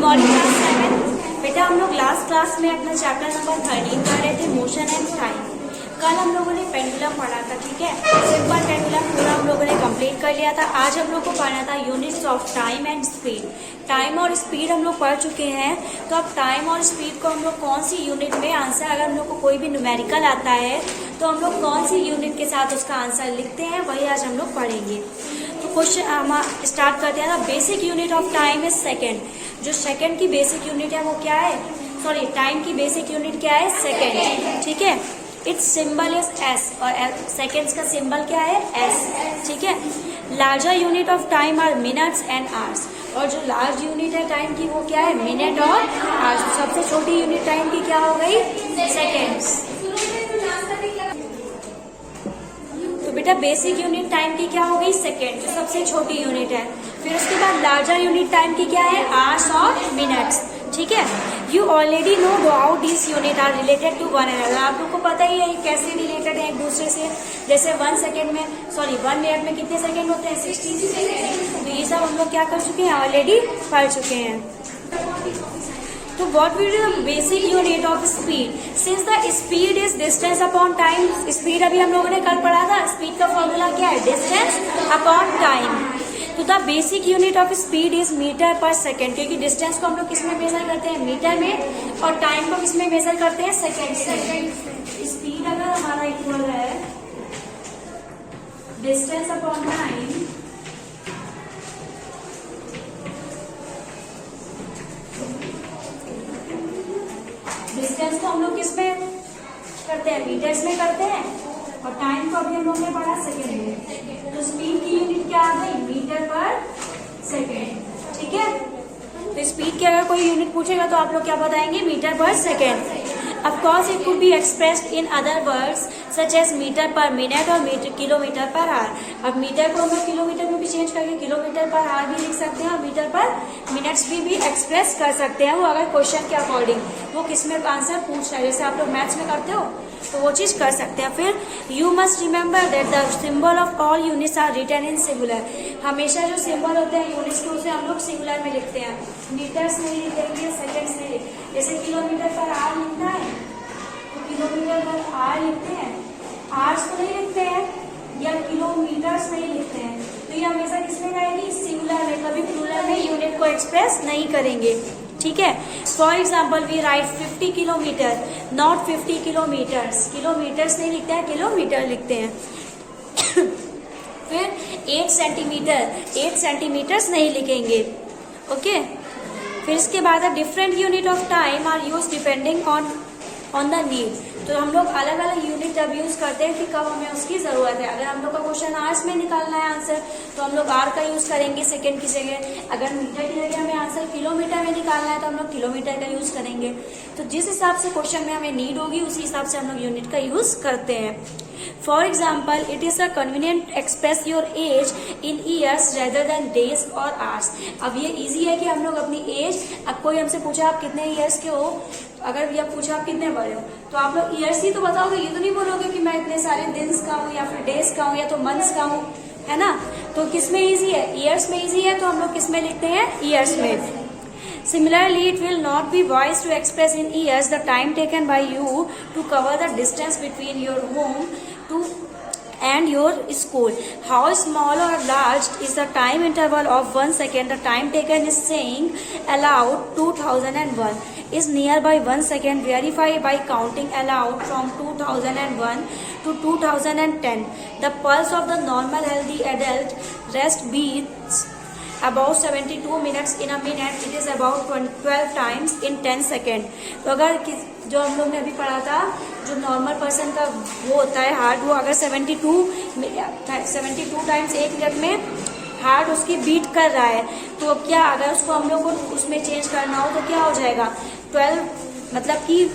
Morning class 7। बेटा हम लोग लास्ट क्लास में अपना चैप्टर नंबर 13 कर रहे थे मोशन एंड टाइम। कल हम लोगों ने पेंडुलम पढ़ा था, ठीक है। सिंपल पेंडुलम पूरा हम लोगों ने कंप्लीट कर लिया था। आज हम लोग को पढ़ना था units of time and speed. Time और स्पीड हम लोग पढ़ चुके हैं, तो अब टाइम और स्पीड को हम लोग कौन सी यूनिट में आंसर, अगर हम लोग को कोई भी न्यूमेरिकल आता है तो हम लोग कौन सी यूनिट के साथ उसका आंसर लिखते हैं, वही आज हम लोग पढ़ेंगे। तो क्वेश्चन हम स्टार्ट करते हैं। Basic unit of time is second. जो सेकेंड की बेसिक यूनिट है वो क्या है, सॉरी टाइम की बेसिक यूनिट क्या है, सेकेंड, ठीक है। इट्स सिंबल इज एस, और सेकेंड्स का सिंबल क्या है, एस, ठीक है। Larger unit of time are minutes and hours, और जो लार्ज यूनिट है टाइम की वो क्या है, मिनट और आवर्स। सबसे छोटी यूनिट टाइम की क्या हो गई, सेकेंड्स। तो बेटा बेसिक यूनिट टाइम की क्या हो गई, सेकेंड, जो सबसे छोटी यूनिट है। फिर उसके बाद लार्जर यूनिट टाइम की क्या है, आवर्स और मिनट्स, ठीक है। You already know how this unit are related to one another. आप लोग को पता ही है ये कैसे रिलेटेड है एक दूसरे से। जैसे 1 मिनट में कितने सेकंड होते हैं, 60 सेकंड। तो ये सब हम लोग क्या कर चुके हैं, ऑलरेडी पढ़ चुके हैं। तो what will be the basic unit of speed, since the speed is distance upon time. Speed अभी हम लोगों ने कल पढ़ा था, स्पीड का फॉर्मूला क्या है, डिस्टेंस अपॉन टाइम। तो the basic unit of speed is metre per second, क्योंकि डिस्टेंस को हम लोग किसमें मेजर करते हैं, मीटर में, और टाइम को किसमें मेजर करते हैं, सेकेंड से। स्पीड अगर हमारा इक्वल है डिस्टेंस अपॉन टाइम, डिस्टेंस को हम लोग किसमें करते हैं, मीटर्स में करते हैं, और टाइम को अभी हम लोग ने पढ़ा सेकेंड में। तो स्पीड की यूनिट क्या आ गई, मीटर पर सेकेंड, ठीक है। तो स्पीड की अगर कोई यूनिट पूछेगा तो आप लोग क्या बताएंगे, metre per second. Of course, it could be expressed in other words such as metre per minute और किलोमीटर पर आवर। अब मीटर को हम लोग किलोमीटर में भी चेंज करके किलोमीटर पर आवर भी लिख सकते हैं, और मीटर पर मिनट्स भी एक्सप्रेस कर सकते हैं, वो अगर क्वेश्चन के अकॉर्डिंग वो किसमें आंसर पूछ रहा है। जैसे आप लोग मैथ्स में करते हो तो वो चीज कर सकते हैं। फिर you must remember that the symbol of all units are written in singular. हमेशा जो सिंबल होते हैं यूनिट्स के उसे हम लोग सिंगुलर में लिखते हैं, मीटर्स नहीं लिखेंगे, सेकेंड्स नहीं लिखेंगे। जैसे किलोमीटर पर आवर लिखना है तो किलोमीटर पर आवर लिखते हैं, आवर्स को नहीं लिखते हैं, या किलोमीटर्स नहीं लिखते हैं। तो ये हमेशा किसमें रहेगी, सिंगुलर में, कभी प्लूरल में यूनिट को एक्सप्रेस नहीं करेंगे, ठीक है। For example we write 50 kilometre, not 50 kilometres. Kilometres नहीं लिखते हैं, किलोमीटर लिखते हैं। फिर 8 सेंटीमीटर, 8 सेंटीमीटर्स नहीं लिखेंगे, ओके। फिर इसके बाद different unit of time are use depending on the need. तो हम लोग अलग अलग यूनिट जब यूज करते हैं कि कब हमें उसकी जरूरत है। अगर हम लोग का क्वेश्चन आवर्स में निकालना है आंसर तो हम लोग आवर का यूज करेंगे सेकंड की जगह। अगर मीटर की जगह हमें आंसर किलोमीटर में निकालना है तो हम लोग किलोमीटर का यूज करेंगे। तो जिस हिसाब से क्वेश्चन में हमें नीड होगी उसी हिसाब से हम लोग यूनिट का यूज करते हैं। For example it is a convenient express your age in years rather than days और आवर्स। अब ये इजी है कि हम लोग अपनी एज, अब कोई हमसे पूछा आप कितने ईयर्स के हो, अगर ये पूछा आप कितने बड़े हो तो आप लोग ईयर्स ही तो बताओगे, ये तो नहीं बोलोगे कि मैं इतने सारे दिन का हूँ या फिर डेज का हूँ या तो मंथ्स का हूँ, है ना। तो किसमें इजी है, ईयर्स में इजी है, तो हम लोग किसमें लिखते हैं, ईयर्स में। Similarly, it will not be wise to express in years the time taken by you to cover the distance between your home and your school. How small or large is the time interval of 1 second? The time taken is saying aloud 2001 is nearby 1 second. Verify by counting aloud from 2001 to 2010. The pulse of the normal healthy adult rest beats about 72 minutes in a minute. It is about 12 times in 10 second. तो अगर जो हम लोग ने अभी पढ़ा था, जो नॉर्मल पर्सन का वो होता है हार्ट, वो अगर 72 टाइम्स 1 मिनट में हार्ट उसकी बीट कर रहा है, तो क्या अगर उसको हम लोग को उसमें चेंज करना हो तो क्या हो जाएगा, 12, मतलब कि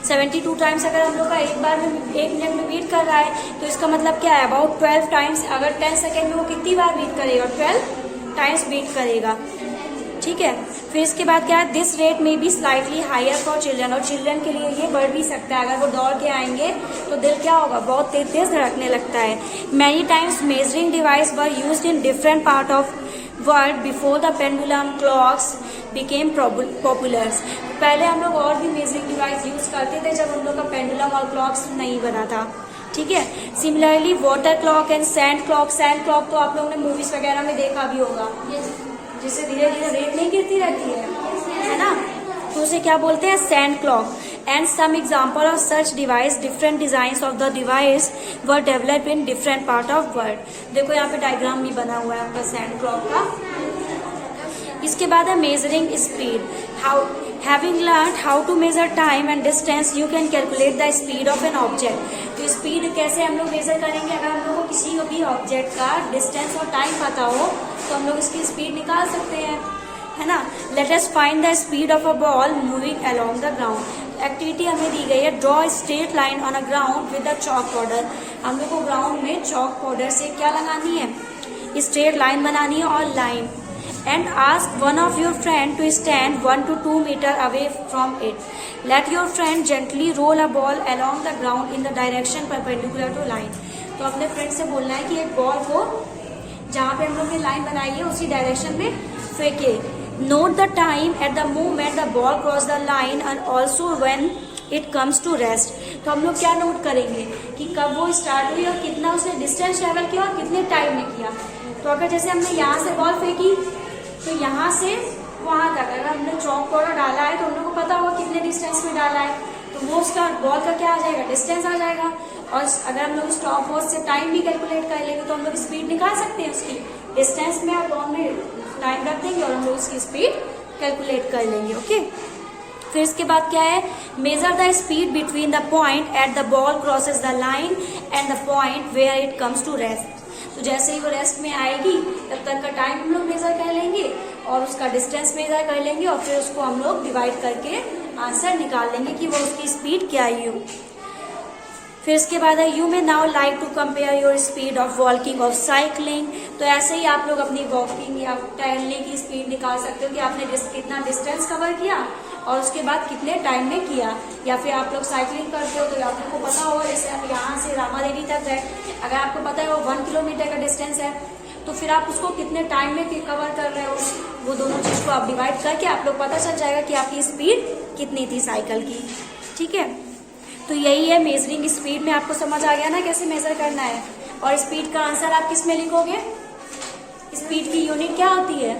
72 टाइम्स अगर हम लोग का एक बार में 1 मिनट में बीट कर रहा है तो इसका मतलब क्या है, अबाउट 12 टाइम्स। अगर 10 सेकेंड में वो कितनी बार बीट करेगा, 12 टाइम्स बीट करेगा, ठीक है। फिर इसके बाद क्या है, this rate may be slightly higher for children, और चिल्ड्रन के लिए ये बढ़ भी सकता है। अगर वो दौड़ के आएंगे तो दिल क्या होगा, बहुत तेज तेज धड़कने लगता है। Many times measuring device were used in different part of word before the pendulum clocks became popular. पहले हम लोग और भी मेजरिंग डिवाइस यूज करते थे जब हम लोग का पेंडुलम और क्लॉक्स नहीं बना था, ठीक है। Similarly water clock and sand clock तो आप लोगों ने मूवीज वगैरह में देखा भी होगा, जिससे धीरे धीरे रेत नहीं गिरती रहती है ना, तो उसे क्या बोलते हैं, sand clock. And some example of such device, different design of the device were develop in different part of world. देखो यहाँ पे डायग्राम भी बना हुआ है आपका सैंड क्लॉक का। इसके बाद है measuring speed. How having learn how to measure time and distance you can calculate the speed of an object. तो स्पीड कैसे हम लोग मेजर करेंगे, अगर हम लोग को किसी भी ऑब्जेक्ट का डिस्टेंस और टाइम पता हो तो हम लोग इसकी स्पीड निकाल सकते हैं, है ना। Let us find the speed of a ball moving along the ground. Activity हमें दी गई है, draw straight line on a ground with a chalk powder. हम लोग को ग्राउंड में चॉक पाउडर से क्या लगानी है, स्ट्रेट लाइन बनानी है और line. And ask one of your friend to stand 1 to 2 metre away from it. Let your friend gently roll a ball along the ground in the direction perpendicular to line. तो अपने friend से बोलना है कि एक ball को जहाँ पे हम लोग ने लाइन बनाई है उसी डायरेक्शन में फेंके। Note the time at the moment the ball cross the line and also when it comes to rest. तो हम लोग क्या नोट करेंगे कि कब वो स्टार्ट हुई और कितना उसने डिस्टेंस ट्रेवल किया और कितने टाइम में किया। तो अगर जैसे हमने यहाँ से बॉल फेंकी तो यहाँ से वहां तक अगर हमने चॉक पाउडर डाला है तो हम लोग को पता होगा कितने डिस्टेंस में डाला है, तो वो उसका बॉल का क्या आ जाएगा, डिस्टेंस आ जाएगा। और अगर हम लोग स्टॉप वॉच से टाइम भी कैलकुलेट कर लेंगे तो हम लोग स्पीड निकाल सकते हैं उसकी। डिस्टेंस में और बॉल में टाइम रख देंगे और हम लोग उसकी स्पीड कैलकुलेट कर लेंगे, ओके। फिर इसके बाद क्या है, measure the speed between the point at the ball crosses the line and the point where it comes to rest. तो जैसे ही वो रेस्ट में आएगी तब तक का टाइम हम लोग मेजर कर लेंगे और उसका डिस्टेंस मेजर कर लेंगे और फिर उसको हम लोग डिवाइड करके आंसर निकाल लेंगे कि वो उसकी स्पीड क्या आई हो। फिर इसके बाद है, you may now like to compare your speed of walking of cycling. तो ऐसे ही आप लोग अपनी वॉकिंग या टहलने की स्पीड निकाल सकते हो कि आपने कितना डिस्टेंस कवर किया और उसके बाद कितने टाइम में किया। या फिर आप लोग साइकिलिंग करते हो तो आप लोग को पता होगा, जैसे आप यहाँ से रामा देवी तक है, अगर आपको पता है वो 1 किलोमीटर का डिस्टेंस है तो फिर आप उसको कितने टाइम में कवर कर रहे हो, वो दोनों चीज को आप डिवाइड करके आप लोग पता चल जाएगा कि आपकी स्पीड कितनी थी साइकिल की, ठीक है। तो यही है मेजरिंग स्पीड में, आपको समझ आ गया ना कैसे मेजर करना है। और स्पीड का आंसर आप किस में लिखोगे, स्पीड की यूनिट क्या होती है,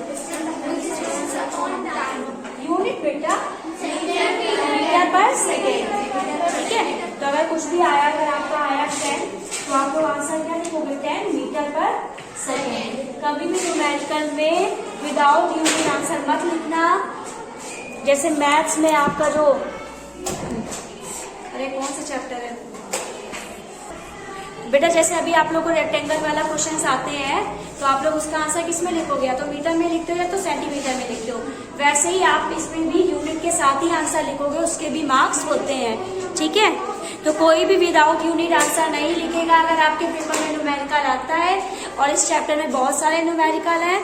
यूनिट बेटा मीटर पर सेकेंड, ठीक है। तो अगर कुछ भी आया, अगर आपका आया 10 तो आप लोग आंसर क्या लिखोगे, 10 मीटर पर सेकेंड। कभी भी न्यूमेरिकल में विदाउट यूनिट आंसर मत लिखना। जैसे मैथ्स में आपका जो, अरे कौन सा चैप्टर है बेटा, जैसे अभी आप लोग को रेक्टेंगल वाला क्वेश्चंस आते हैं तो आप लोग उसका आंसर किस में लिखोगे, या तो मीटर में लिखते हो या तो सेंटीमीटर में लिखते हो। वैसे ही आप इसमें भी यूनिट के साथ ही आंसर लिखोगे, उसके भी मार्क्स होते हैं, ठीक है। तो कोई भी विदाउट यूनिट आंसर नहीं लिखेगा अगर आपके पेपर में न्यूमेरिकल आता है। और इस चैप्टर में बहुत सारे न्यूमेरिकल हैं,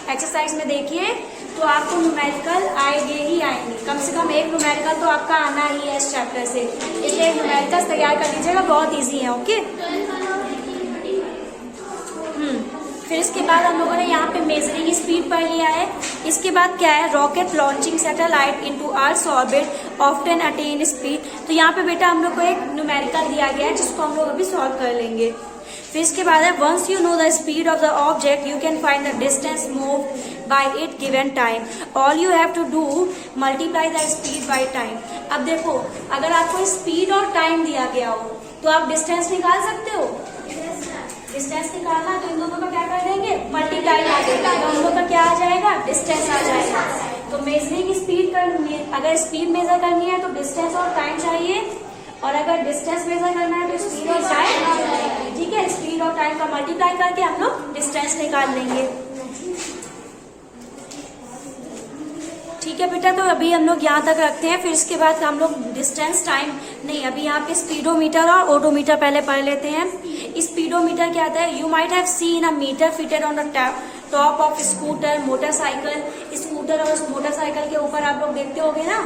एक्सरसाइज में देखिए तो आपको न्यूमेरिकल आएंगे ही आएंगे, कम से कम एक न्यूमेरिकल तो आपका आना ही है इस चैप्टर से, इसलिए न्यूमेरिकल्स तैयार कर लीजिएगा, बहुत इजी है, ओके। फिर इसके बाद हम लोगों ने यहाँ पे मेजरिंग स्पीड पढ़ लिया है। इसके बाद क्या है, rocket launching satellite into earth orbit often attain speed. तो यहाँ पे बेटा हम लोग को एक न्यूमेरिकल दिया गया है जिसको हम लोग अभी सॉल्व कर लेंगे। फिर इसके बाद है, once you know the speed of the object you can find the distance move by it given time, all you have to do multiply the speed by time. अब देखो, अगर आपको स्पीड और टाइम दिया गया हो तो आप डिस्टेंस निकाल सकते हो। डिस्टेंस निकालना तो इन दोनों का क्या कर देंगे, मल्टीप्लाई कर देंगे, तो हम लोग का क्या आ जाएगा, डिस्टेंस आ जाएगा। तो मेजरिंग स्पीड अगर स्पीड मेजर करनी है तो डिस्टेंस और टाइम चाहिए, और अगर डिस्टेंस मेजर करना है तो स्पीड और टाइम, ठीक है। स्पीड और टाइम का मल्टीप्लाई करके हम लोग डिस्टेंस निकाल लेंगे, ठीक है बेटा। तो अभी हम लोग यहाँ तक रखते हैं, फिर इसके बाद हम लोग डिस्टेंस टाइम नहीं, अभी यहाँ पे स्पीडोमीटर और ओडोमीटर पहले पढ़ लेते हैं। स्पीडोमीटर क्या आता है, you might have seen a meter fitted on the top of scooter motorcycle. Scooter और मोटरसाइकिल के ऊपर आप लोग देखते होंगे ना,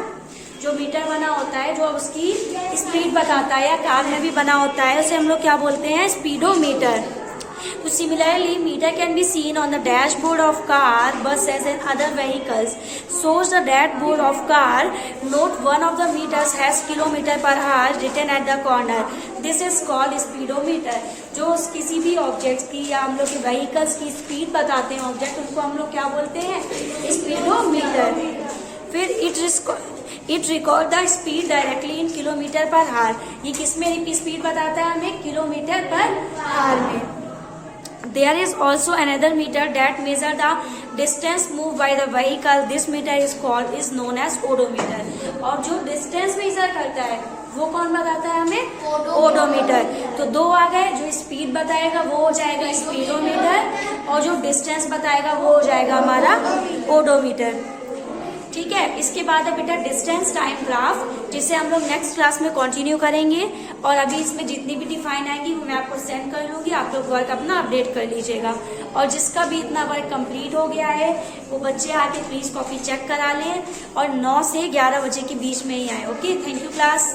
जो मीटर बना होता है जो उसकी स्पीड बताता है, या कार में भी बना होता है, उसे हम लोग क्या बोलते हैं, स्पीडोमीटर। तो similarly meter can be seen on the dashboard of car, buses and other vehicles. Shows the dashboard of car. Note one of the meters has kilometer per hour written at the corner. This is called speedometer. जो किसी भी object की या हम लोग के vehicles की speed बताते हैं ऑब्जेक्ट, उनको हम लोग क्या बोलते हैं? स्पीडोमीटर. फिर it record the speed directly in kilometre per our. ये किस में स्पीड बताता है हमें? किलोमीटर पर आवर में. There is also another meter that measure the distance moved by the vehicle. This meter is known as odometer. और जो distance measure करता है वो कौन बताता है हमें? ओडोमीटर. तो दो आ गए. जो स्पीड बताएगा वो हो जाएगा स्पीडोमीटर, और जो डिस्टेंस बताएगा वो हो जाएगा हमारा ओडोमीटर. ठीक है. इसके बाद है बेटा डिस्टेंस टाइम ग्राफ, जिसे हम लोग नेक्स्ट क्लास में कंटिन्यू करेंगे. और अभी इसमें जितनी भी डिफाइन आएंगी वो मैं आपको सेंड कर लूंगी. आप लोग वर्क अपना अपडेट कर लीजिएगा. और जिसका भी इतना वर्क कंप्लीट हो गया है वो बच्चे आके प्लीज कॉपी चेक करा लें और 9 से 11 बजे के बीच में ही आए. Okay, thank you class.